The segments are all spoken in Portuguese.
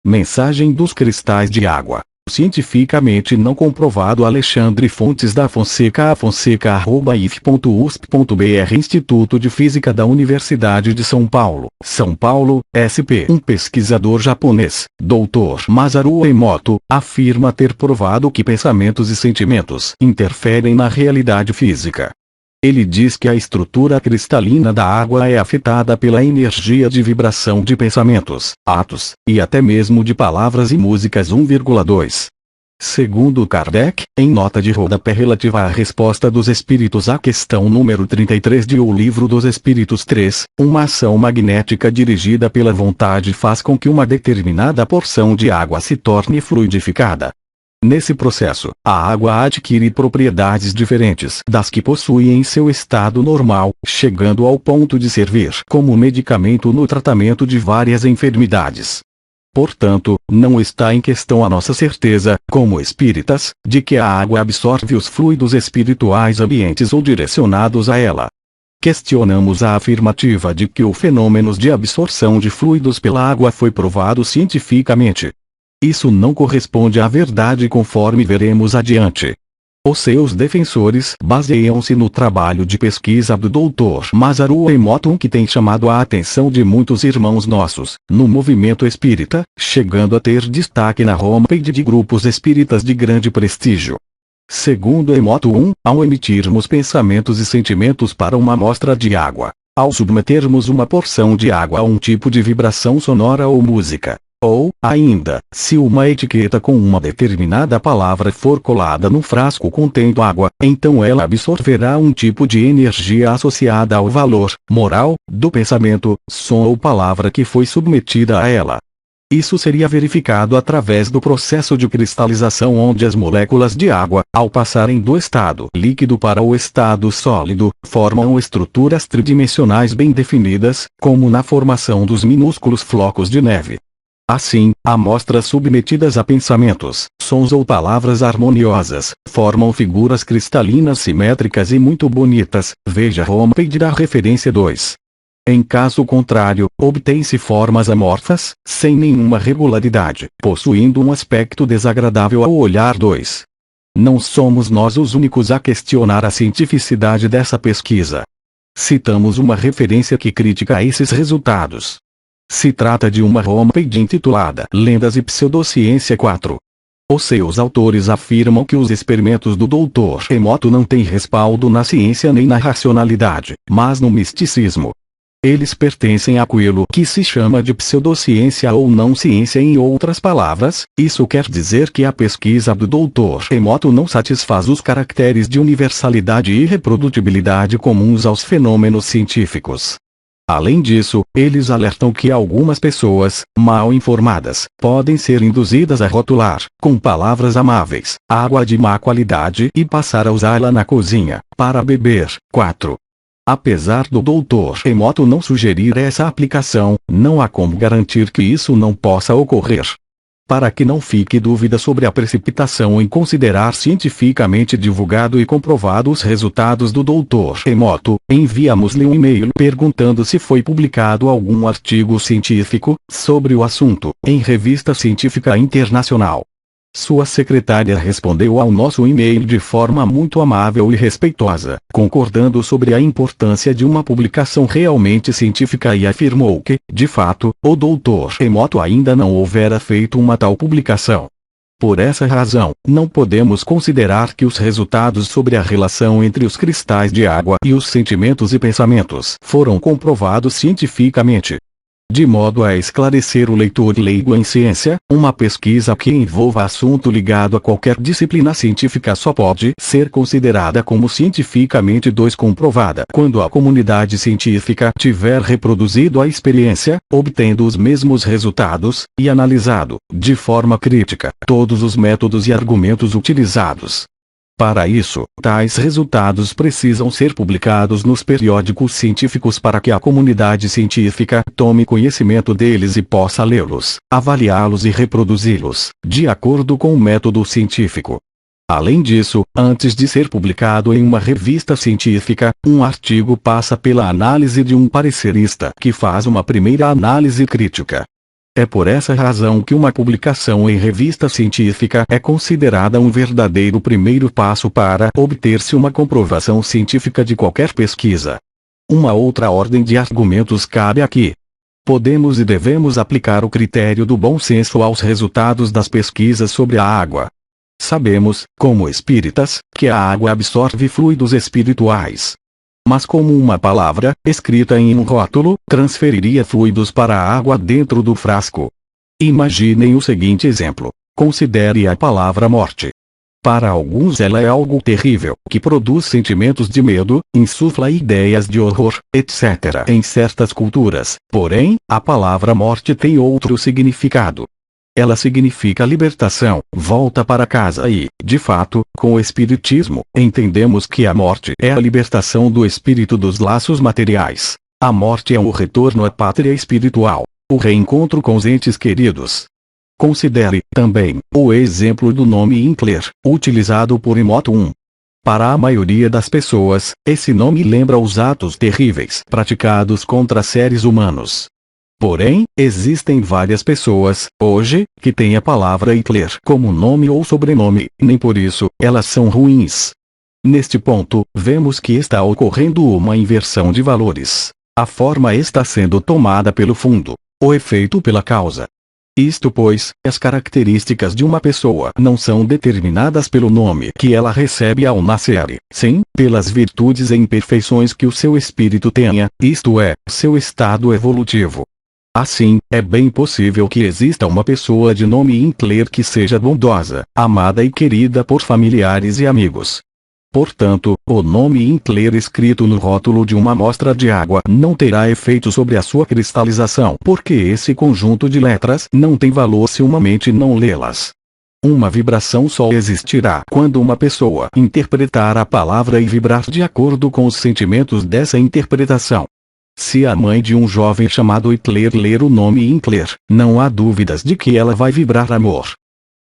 Mensagem dos cristais de água. Cientificamente não comprovado. Alexandre Fontes da Fonseca, afonseca@if.usp.br. Instituto de Física da Universidade de São Paulo, São Paulo, SP. Um pesquisador japonês, Dr. Masaru Emoto, afirma ter provado que pensamentos e sentimentos interferem na realidade física. Ele diz que a estrutura cristalina da água é afetada pela energia de vibração de pensamentos, atos, e até mesmo de palavras e músicas. 1,2. Segundo Kardec, em nota de rodapé relativa à resposta dos espíritos à questão número 33 de O Livro dos Espíritos 3, uma ação magnética dirigida pela vontade faz com que uma determinada porção de água se torne fluidificada. Nesse processo, a água adquire propriedades diferentes das que possui em seu estado normal, chegando ao ponto de servir como medicamento no tratamento de várias enfermidades. Portanto, não está em questão a nossa certeza, como espíritas, de que a água absorve os fluidos espirituais ambientes ou direcionados a ela. Questionamos a afirmativa de que o fenômeno de absorção de fluidos pela água foi provado cientificamente. Isso não corresponde à verdade, conforme veremos adiante. Os seus defensores baseiam-se no trabalho de pesquisa do Dr. Masaru Emoto, que tem chamado a atenção de muitos irmãos nossos, no movimento espírita, chegando a ter destaque na homepage de grupos espíritas de grande prestígio. Segundo Emoto, ao emitirmos pensamentos e sentimentos para uma amostra de água, ao submetermos uma porção de água a um tipo de vibração sonora ou música, ou, ainda, se uma etiqueta com uma determinada palavra for colada num frasco contendo água, então ela absorverá um tipo de energia associada ao valor moral do pensamento, som ou palavra que foi submetida a ela. Isso seria verificado através do processo de cristalização, onde as moléculas de água, ao passarem do estado líquido para o estado sólido, formam estruturas tridimensionais bem definidas, como na formação dos minúsculos flocos de neve. Assim, amostras submetidas a pensamentos, sons ou palavras harmoniosas, formam figuras cristalinas simétricas e muito bonitas. Veja homepage da referência 2. Em caso contrário, obtém-se formas amorfas, sem nenhuma regularidade, possuindo um aspecto desagradável ao olhar. 2. Não somos nós os únicos a questionar a cientificidade dessa pesquisa. Citamos uma referência que critica esses resultados. Se trata de uma homepage intitulada Lendas e Pseudociência 4. Os seus autores afirmam que os experimentos do Dr. Emoto não têm respaldo na ciência nem na racionalidade, mas no misticismo. Eles pertencem àquilo que se chama de pseudociência ou não ciência. Em outras palavras, isso quer dizer que a pesquisa do Dr. Emoto não satisfaz os caracteres de universalidade e reprodutibilidade comuns aos fenômenos científicos. Além disso, eles alertam que algumas pessoas, mal informadas, podem ser induzidas a rotular, com palavras amáveis, água de má qualidade e passar a usá-la na cozinha, para beber. 4. Apesar do Dr. Emoto não sugerir essa aplicação, não há como garantir que isso não possa ocorrer. Para que não fique dúvida sobre a precipitação em considerar cientificamente divulgado e comprovado os resultados do Dr. Emoto, enviamos-lhe um e-mail perguntando se foi publicado algum artigo científico sobre o assunto, em revista científica internacional. Sua secretária respondeu ao nosso e-mail de forma muito amável e respeitosa, concordando sobre a importância de uma publicação realmente científica, e afirmou que, de fato, o Dr. Emoto ainda não houvera feito uma tal publicação. Por essa razão, não podemos considerar que os resultados sobre a relação entre os cristais de água e os sentimentos e pensamentos foram comprovados cientificamente. De modo a esclarecer o leitor leigo em ciência, uma pesquisa que envolva assunto ligado a qualquer disciplina científica só pode ser considerada como cientificamente comprovada quando a comunidade científica tiver reproduzido a experiência, obtendo os mesmos resultados, e analisado, de forma crítica, todos os métodos e argumentos utilizados. Para isso, tais resultados precisam ser publicados nos periódicos científicos para que a comunidade científica tome conhecimento deles e possa lê-los, avaliá-los e reproduzi-los, de acordo com o método científico. Além disso, antes de ser publicado em uma revista científica, um artigo passa pela análise de um parecerista que faz uma primeira análise crítica. É por essa razão que uma publicação em revista científica é considerada um verdadeiro primeiro passo para obter-se uma comprovação científica de qualquer pesquisa. Uma outra ordem de argumentos cabe aqui. Podemos e devemos aplicar o critério do bom senso aos resultados das pesquisas sobre a água. Sabemos, como espíritas, que a água absorve fluidos espirituais. Mas como uma palavra, escrita em um rótulo, transferiria fluidos para a água dentro do frasco? Imaginem o seguinte exemplo. Considere a palavra morte. Para alguns ela é algo terrível, que produz sentimentos de medo, insufla ideias de horror, etc. Em certas culturas, porém, a palavra morte tem outro significado. Ela significa libertação, volta para casa e, de fato, com o Espiritismo, entendemos que a morte é a libertação do espírito dos laços materiais. A morte é o retorno à pátria espiritual, o reencontro com os entes queridos. Considere, também, o exemplo do nome Inkler, utilizado por Emoto 1. Para a maioria das pessoas, esse nome lembra os atos terríveis praticados contra seres humanos. Porém, existem várias pessoas, hoje, que têm a palavra Hitler como nome ou sobrenome, nem por isso, elas são ruins. Neste ponto, vemos que está ocorrendo uma inversão de valores. A forma está sendo tomada pelo fundo, o efeito pela causa. Isto pois, as características de uma pessoa não são determinadas pelo nome que ela recebe ao nascer, sim, pelas virtudes e imperfeições que o seu espírito tenha, isto é, seu estado evolutivo. Assim, é bem possível que exista uma pessoa de nome Inkler que seja bondosa, amada e querida por familiares e amigos. Portanto, o nome Inkler escrito no rótulo de uma amostra de água não terá efeito sobre a sua cristalização, porque esse conjunto de letras não tem valor se uma mente não lê-las. Uma vibração só existirá quando uma pessoa interpretar a palavra e vibrar de acordo com os sentimentos dessa interpretação. Se a mãe de um jovem chamado Hitler ler o nome Inkler, não há dúvidas de que ela vai vibrar amor.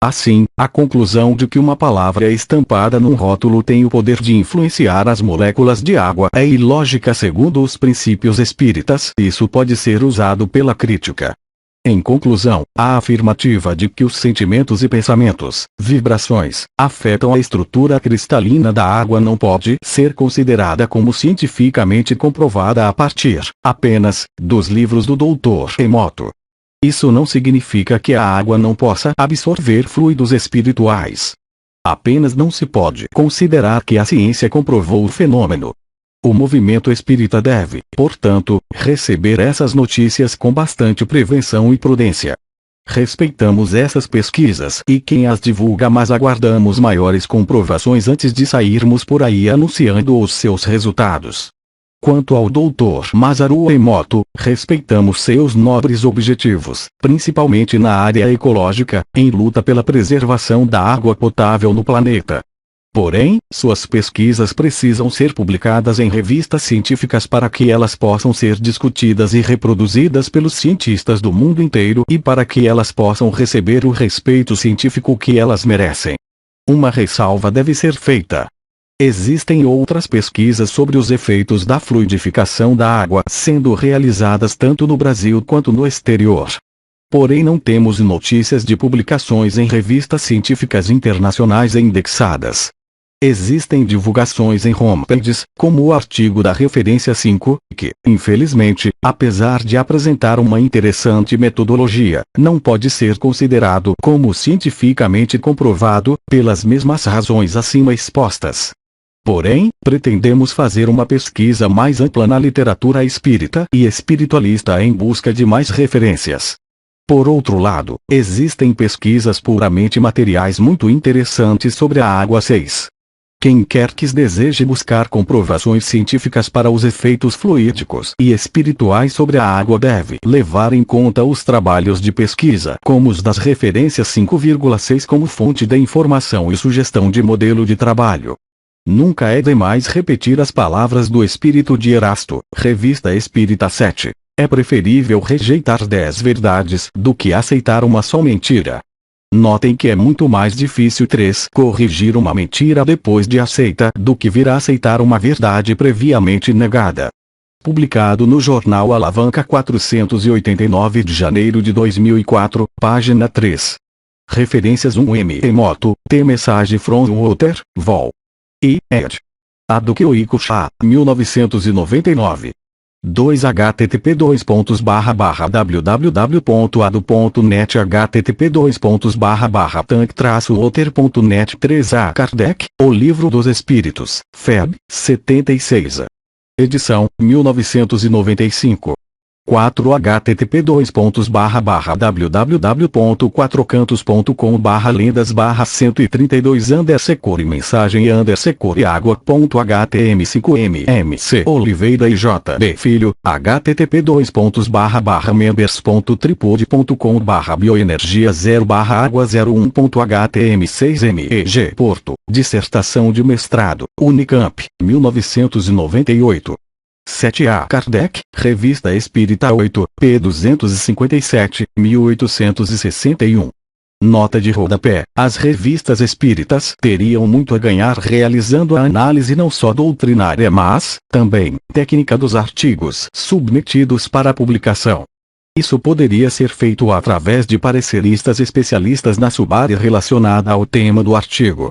Assim, a conclusão de que uma palavra estampada num rótulo tem o poder de influenciar as moléculas de água é ilógica segundo os princípios espíritas. Isso pode ser usado pela crítica. Em conclusão, a afirmativa de que os sentimentos e pensamentos, vibrações, afetam a estrutura cristalina da água não pode ser considerada como cientificamente comprovada a partir, apenas, dos livros do Dr. Emoto. Isso não significa que a água não possa absorver fluidos espirituais. Apenas não se pode considerar que a ciência comprovou o fenômeno. O movimento espírita deve, portanto, receber essas notícias com bastante prevenção e prudência. Respeitamos essas pesquisas e quem as divulga, mas aguardamos maiores comprovações antes de sairmos por aí anunciando os seus resultados. Quanto ao Dr. Masaru Emoto, respeitamos seus nobres objetivos, principalmente na área ecológica, em luta pela preservação da água potável no planeta. Porém, suas pesquisas precisam ser publicadas em revistas científicas para que elas possam ser discutidas e reproduzidas pelos cientistas do mundo inteiro e para que elas possam receber o respeito científico que elas merecem. Uma ressalva deve ser feita. Existem outras pesquisas sobre os efeitos da fluidificação da água sendo realizadas tanto no Brasil quanto no exterior. Porém não temos notícias de publicações em revistas científicas internacionais indexadas. Existem divulgações em homepages, como o artigo da referência 5, que, infelizmente, apesar de apresentar uma interessante metodologia, não pode ser considerado como cientificamente comprovado, pelas mesmas razões acima expostas. Porém, pretendemos fazer uma pesquisa mais ampla na literatura espírita e espiritualista em busca de mais referências. Por outro lado, existem pesquisas puramente materiais muito interessantes sobre a água 6. Quem quer que deseje buscar comprovações científicas para os efeitos fluídicos e espirituais sobre a água deve levar em conta os trabalhos de pesquisa como os das referências 5,6 como fonte de informação e sugestão de modelo de trabalho. Nunca é demais repetir as palavras do Espírito de Erasto, Revista Espírita 7. É preferível rejeitar 10 verdades do que aceitar uma só mentira. Notem que é muito mais difícil 3 corrigir uma mentira depois de aceita do que vir a aceitar uma verdade previamente negada. Publicado no Jornal Alavanca 489 de janeiro de 2004, página 3. Referências 1M Emoto, The Message from Water, Vol. E. ed. Aduke Chá, 1999. 2 http://www.adu.net http://tank-water.net 3A Kardec, O Livro dos Espíritos, Feb. 76. Edição, 1995. 4 http://www.quatrocantos.com/lendas/132 mensagem água.htm5m MC Oliveira e JB Filho, http://members.tripod.com/bioenergia 0/água01.htm6MEG Porto, dissertação de mestrado, Unicamp, 1998. 7A Kardec, Revista Espírita 8, p. 257, 1861. Nota de rodapé: as revistas espíritas teriam muito a ganhar realizando a análise não só doutrinária mas, também, técnica dos artigos submetidos para publicação. Isso poderia ser feito através de pareceristas especialistas na subárea relacionada ao tema do artigo.